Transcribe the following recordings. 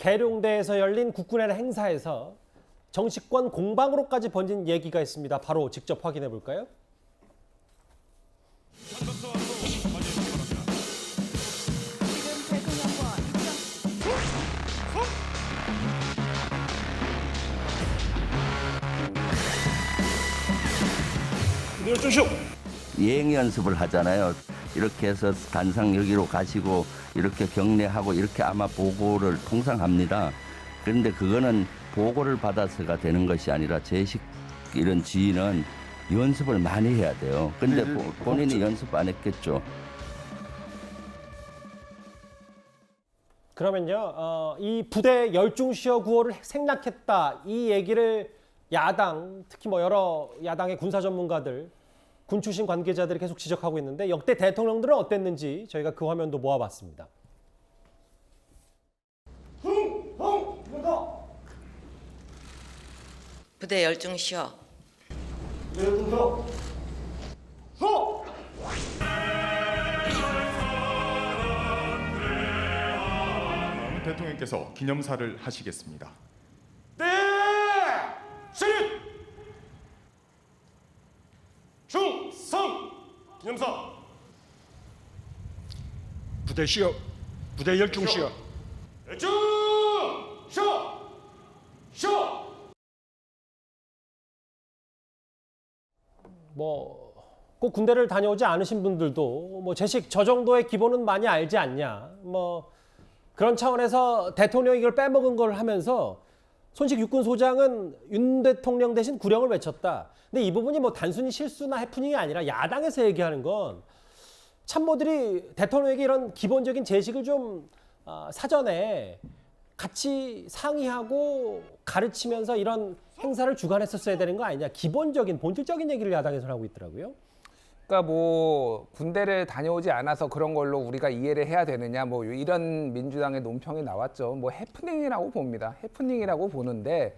계룡대에서 열린 국군의 행사에서 정치권 공방으로까지 번진 얘기가 있습니다. 바로 직접 확인해 볼까요? 예행 연습을 하잖아요. 이렇게 해서 단상 여기로 가시고 이렇게 경례하고 이렇게 아마 보고를 통상 합니다. 그런데 그거는 보고를 받아서가 되는 것이 아니라 제식 이런 지휘는 연습을 많이 해야 돼요. 근데 본인이 연습 안 했겠죠. 그러면요, 이 부대 열중시어 구호를 생략했다 이 얘기를 야당, 특히 뭐 여러 야당의 군사 전문가들, 군 출신 관계자들이 계속 지적하고 있는데 역대 대통령들은 어땠는지 저희가 그 화면도 모아봤습니다. 부대 열중 쉬어. 대통령께서 기념사를 하시겠습니다. 네! 승인! 충성! 기념사! 부대 쉬어. 부대 열중 쉬어. 열중! 쉬어! 쉬어! 뭐 꼭 군대를 다녀오지 않으신 분들도 뭐 제식 저 정도의 기본은 많이 알지 않냐. 뭐 그런 차원에서 대통령이 이걸 빼먹은 걸 하면서 손식 육군소장은 윤 대통령 대신 구령을 외쳤다. 근데 이 부분이 뭐 단순히 실수나 해프닝이 아니라 야당에서 얘기하는 건 참모들이 대통령에게 이런 기본적인 제식을 좀 사전에 같이 상의하고 가르치면서 이런 행사를 주관했었어야 되는 거 아니냐. 기본적인 본질적인 얘기를 야당에서 하고 있더라고요. 그러니까 뭐 군대를 다녀오지 않아서 그런 걸로 우리가 이해를 해야 되느냐 뭐 이런 민주당의 논평이 나왔죠. 뭐 해프닝이라고 봅니다. 해프닝이라고 보는데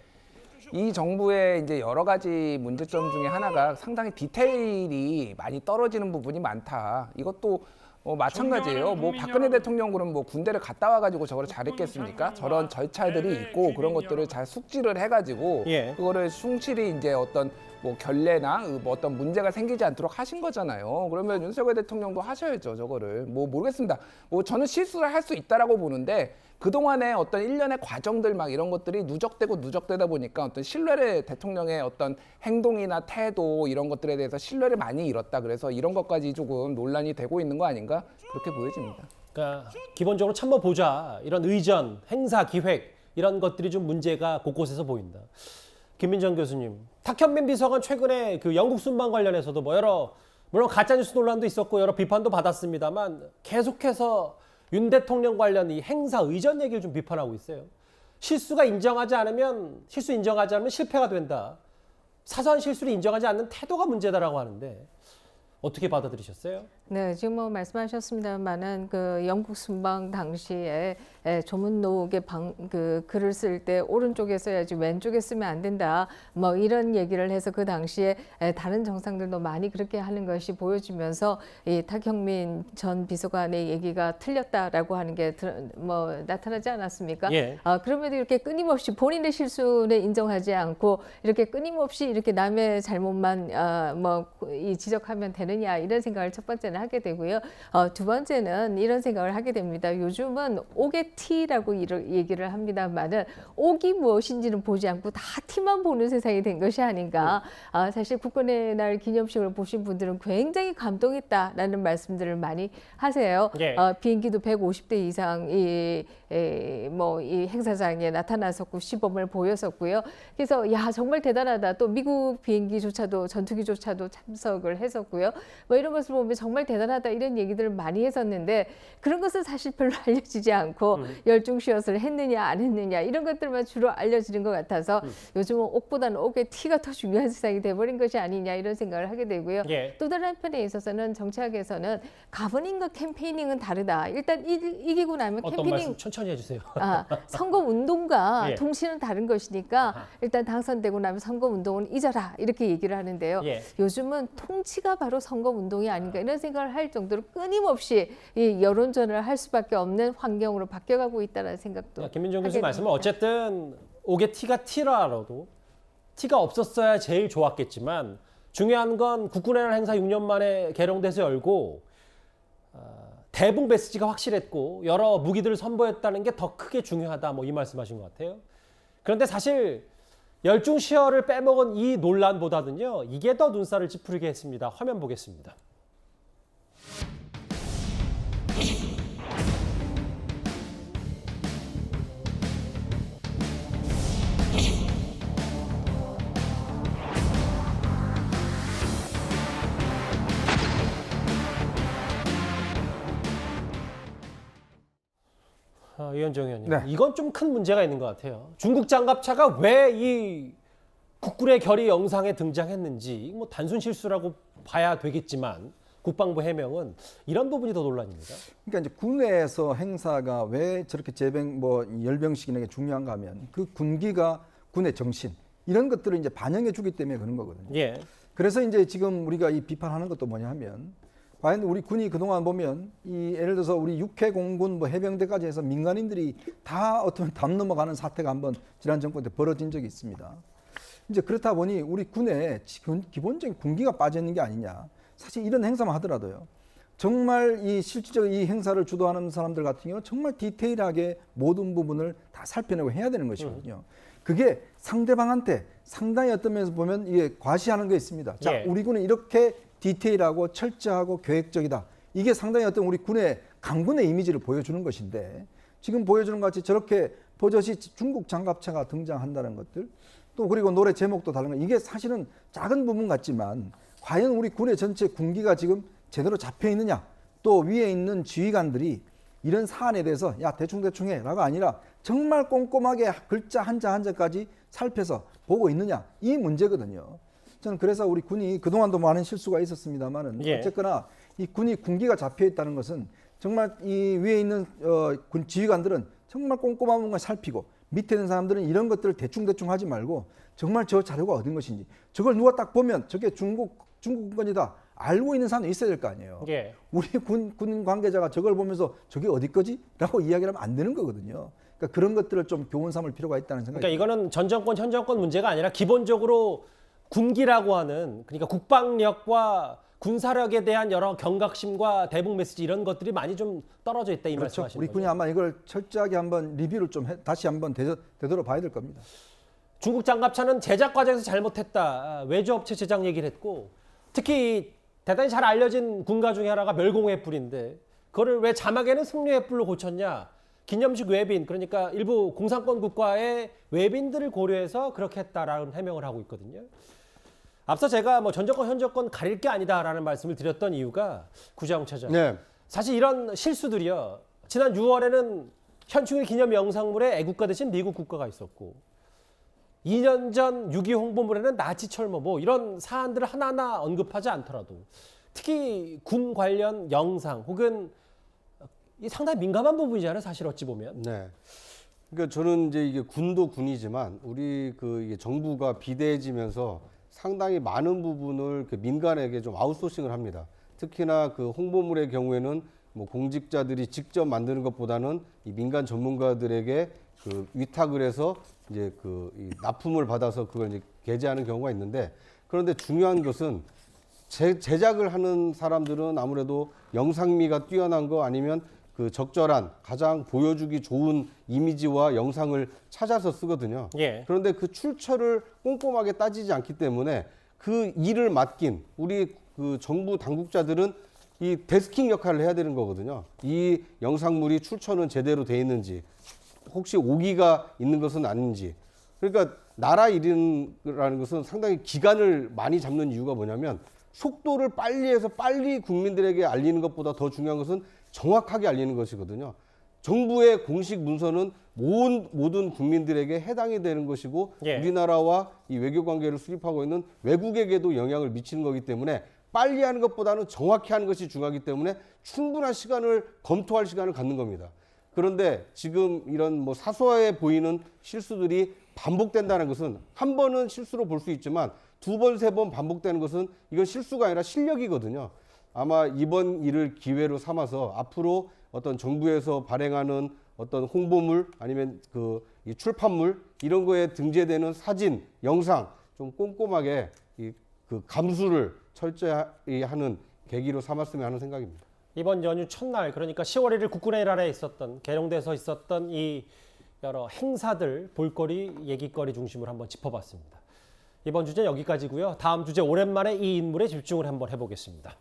이 정부의 이제 여러 가지 문제점 중에 하나가 상당히 디테일이 많이 떨어지는 부분이 많다. 이것도 마찬가지예요. 뭐 박근혜 대통령 그럼 뭐 군대를 갔다 와가지고 저걸 잘했겠습니까? 저런 절차들이 있고 그런 것들을 잘 숙지를 해가지고 그거를 충실히 이제 어떤 뭐 결례나 뭐 어떤 문제가 생기지 않도록 하신 거잖아요. 그러면 윤석열 대통령도 하셔야죠, 저거를. 뭐 모르겠습니다. 뭐 저는 실수를 할 수 있다라고 보는데 그동안의 어떤 일련의 과정들 막 이런 것들이 누적되다 보니까 어떤 신뢰를 대통령의 어떤 행동이나 태도 이런 것들에 대해서 신뢰를 많이 잃었다. 그래서 이런 것까지 조금 논란이 되고 있는 거 아닌가? 그렇게 보여집니다. 그러니까 기본적으로 참모 보좌, 이런 의전, 행사, 기획 이런 것들이 좀 문제가 곳곳에서 보인다. 김민정 교수님, 탁현민 비서관 최근에 그 영국 순방 관련해서도 뭐 여러 물론 가짜뉴스 논란도 있었고 여러 비판도 받았습니다만 계속해서 윤 대통령 관련 이 행사 의전 얘기를 좀 비판하고 있어요. 실수 인정하지 않으면 실패가 된다. 사소한 실수를 인정하지 않는 태도가 문제다라고 하는데 어떻게 받아들이셨어요? 네, 지금 뭐 말씀하셨습니다만은 그 영국 순방 당시에 조문록에 글을 쓸 때 오른쪽에 써야지 왼쪽에 쓰면 안 된다. 뭐 이런 얘기를 해서 그 당시에 다른 정상들도 많이 그렇게 하는 것이 보여지면서 이 탁현민 전 비서관의 얘기가 틀렸다라고 하는 게 뭐 나타나지 않았습니까? 그럼에도 이렇게 끊임없이 본인의 실수는 인정하지 않고 이렇게 끊임없이 이렇게 남의 잘못만 지적하면 되느냐 이런 생각을 첫 번째는 하게 되고요. 두 번째는 이런 생각을 하게 됩니다. 요즘은 옥의 티라고 얘기를 합니다만은 옥이 무엇인지는 보지 않고 다 티만 보는 세상이 된 것이 아닌가. 사실 국군의 날 기념식을 보신 분들은 굉장히 감동했다라는 말씀들을 많이 하세요. 비행기도 150대 이상 이 행사장에 나타났었고 시범을 보였었고요. 그래서 야 정말 대단하다. 또 미국 비행기조차도 전투기조차도 참석을 했었고요. 뭐 이런 것을 보면 정말 대단하다 이런 얘기들을 많이 했었는데 그런 것은 사실 별로 알려지지 않고 열중시엇을 했느냐 안 했느냐 이런 것들만 주로 알려지는 것 같아서 요즘은 옥보다는 옥의 티가 더 중요한 세상이 돼버린 것이 아니냐 이런 생각을 하게 되고요. 또 다른 한편에 있어서는 정치학에서는 가버닝과 캠페이닝은 다르다. 일단 이기고 나면 어떤 캠페이닝 말씀 천천히 해주세요. 선거 운동과 동시는 다른 것이니까 일단 당선되고 나면 선거 운동은 잊어라 이렇게 얘기를 하는데요. 요즘은 통치가 바로 선거 운동이 아닌가 이런 생각. 생각을 할 정도로 끊임없이 이 여론전을 할 수밖에 없는 환경으로 바뀌어가고 있다는 생각도. 김민정 교수 하게 말씀은 됩니다. 어쨌든 옥에 티가 티라도 티가 없었어야 제일 좋았겠지만 중요한 건 국군의 행사 6년 만에 개령돼서 열고 대북 메시지가 확실했고 여러 무기들을 선보였다는 게 더 크게 중요하다 뭐 이 말씀하신 것 같아요. 그런데 사실 열중 시어를 빼먹은 이 논란보다는요 이게 더 눈살을 찌푸리게 했습니다. 화면 보겠습니다. 이현정 의원님, 네. 이건 좀 큰 문제가 있는 것 같아요. 중국 장갑차가 왜 이 국군의 결의 영상에 등장했는지 뭐 단순 실수라고 봐야 되겠지만 국방부 해명은 이런 부분이 더 논란입니다. 그러니까 이제 군내에서 행사가 왜 저렇게 제병 뭐 열병식이나 게 중요한가 하면 그 군기가 군의 정신 이런 것들을 이제 반영해 주기 때문에 그런 거거든요. 예. 그래서 이제 지금 우리가 이 비판하는 것도 뭐냐 하면 과연 우리 군이 그동안 보면 이 예를 들어서 우리 육해 공군 뭐 해병대까지 해서 민간인들이 다 어떤 담 넘어가는 사태가 한번 지난 정권 때 벌어진 적이 있습니다. 이제 그렇다 보니 우리 군에 기본적인 군기가 빠져 있는 게 아니냐. 사실 이런 행사만 하더라도요. 정말 이 실질적으로 이 행사를 주도하는 사람들 같은 경우는 정말 디테일하게 모든 부분을 다 살펴내고 해야 되는 것이거든요. 그게 상대방한테 상당히 어떤 면에서 보면 이게 과시하는 게 있습니다. 자, 예. 우리 군은 이렇게 디테일하고 철저하고 계획적이다. 이게 상당히 어떤 우리 군의 강군의 이미지를 보여주는 것인데 지금 보여주는 것 같이 저렇게 버젓이 중국 장갑차가 등장한다는 것들 또 그리고 노래 제목도 다른 거 이게 사실은 작은 부분 같지만 과연 우리 군의 전체 군기가 지금 제대로 잡혀 있느냐 또 위에 있는 지휘관들이 이런 사안에 대해서 야 대충 해라가 아니라 정말 꼼꼼하게 글자 한자 한자까지 살펴서 보고 있느냐 이 문제거든요. 저는 그래서 우리 군이 그동안도 많은 실수가 있었습니다만은 예. 어쨌거나 이 군이 군기가 잡혀 있다는 것은 정말 이 위에 있는 군 지휘관들은 정말 꼼꼼한 걸 살피고 밑에 있는 사람들은 이런 것들을 대충 하지 말고 정말 저 자료가 어딘 것인지 저걸 누가 딱 보면 저게 중국 군건이다 알고 있는 사람이 있어야 될 거 아니에요. 예. 우리 군 관계자가 저걸 보면서 저게 어디 거지? 라고 이야기를 하면 안 되는 거거든요. 그러니까 그런 것들을 좀 교훈 삼을 필요가 있다는 생각이 그러니까 이거는 전 정권, 현 정권 문제가 아니라 기본적으로 군기라고 하는 그러니까 국방력과 군사력에 대한 여러 경각심과 대북 메시지 이런 것들이 많이 좀 떨어져 있다 이 그렇죠. 말씀하시는 우리 거죠. 군이 아마 이걸 철저하게 한번 리뷰를 좀 다시 한번 되돌아봐야 될 겁니다. 중국 장갑차는 제작 과정에서 잘못했다. 외주업체 제작 얘기를 했고 특히 대단히 잘 알려진 군가 중에 하나가 멸공의 뿔인데 그거를 왜 자막에는 승리의 뿔로 고쳤냐. 기념식 외빈 그러니까 일부 공산권 국가의 외빈들을 고려해서 그렇게 했다라는 해명을 하고 있거든요. 앞서 제가 뭐 전 정권 현 정권 가릴 게 아니다라는 말씀을 드렸던 이유가 구자웅 차장. 네. 사실 이런 실수들이요. 지난 6월에는 현충일 기념 영상물에 애국가 대신 미국 국가가 있었고 2년 전 6.25 홍보물에는 나치 철모 뭐 이런 사안들을 하나하나 언급하지 않더라도 특히 군 관련 영상 혹은 이 상당히 민감한 부분이잖아요. 사실 어찌 보면. 네. 그러니까 저는 이제 이게 군도 군이지만 우리 이게 정부가 비대해지면서 상당히 많은 부분을 그 민간에게 좀 아웃소싱을 합니다. 특히나 그 홍보물의 경우에는 뭐 공직자들이 직접 만드는 것보다는 이 민간 전문가들에게 그 위탁을 해서 이제 이 납품을 받아서 그걸 이제 게재하는 경우가 있는데 그런데 중요한 것은 제작을 하는 사람들은 아무래도 영상미가 뛰어난 거 아니면 그 적절한 가장 보여주기 좋은 이미지와 영상을 찾아서 쓰거든요. 예. 그런데 그 출처를 꼼꼼하게 따지지 않기 때문에 그 일을 맡긴 우리 그 정부 당국자들은 이 데스킹 역할을 해야 되는 거거든요. 이 영상물이 출처는 제대로 돼 있는지 혹시 오기가 있는 것은 아닌지. 그러니까 나라 일이라는 것은 상당히 기간을 많이 잡는 이유가 뭐냐면 속도를 빨리 해서 빨리 국민들에게 알리는 것보다 더 중요한 것은 정확하게 알리는 것이거든요. 정부의 공식 문서는 모든 국민들에게 해당이 되는 것이고 예. 우리나라와 이 외교 관계를 수립하고 있는 외국에게도 영향을 미치는 거기 때문에 빨리 하는 것보다는 정확히 하는 것이 중요하기 때문에 충분한 시간을 검토할 시간을 갖는 겁니다. 그런데 지금 이런 뭐 사소해 보이는 실수들이 반복된다는 것은 한 번은 실수로 볼 수 있지만 두 번, 세 번 반복되는 것은 이건 실수가 아니라 실력이거든요. 아마 이번 일을 기회로 삼아서 앞으로 어떤 정부에서 발행하는 어떤 홍보물 아니면 이 출판물 이런 거에 등재되는 사진, 영상 좀 꼼꼼하게 그 감수를 철저히 하는 계기로 삼았으면 하는 생각입니다. 이번 연휴 첫날 그러니까 10월 1일 국군의 일할에 있었던 계룡대에서 있었던 이 여러 행사들 볼거리 얘기거리 중심으로 한번 짚어봤습니다. 이번 주제 여기까지고요. 다음 주제 오랜만에 이 인물에 집중을 한번 해보겠습니다.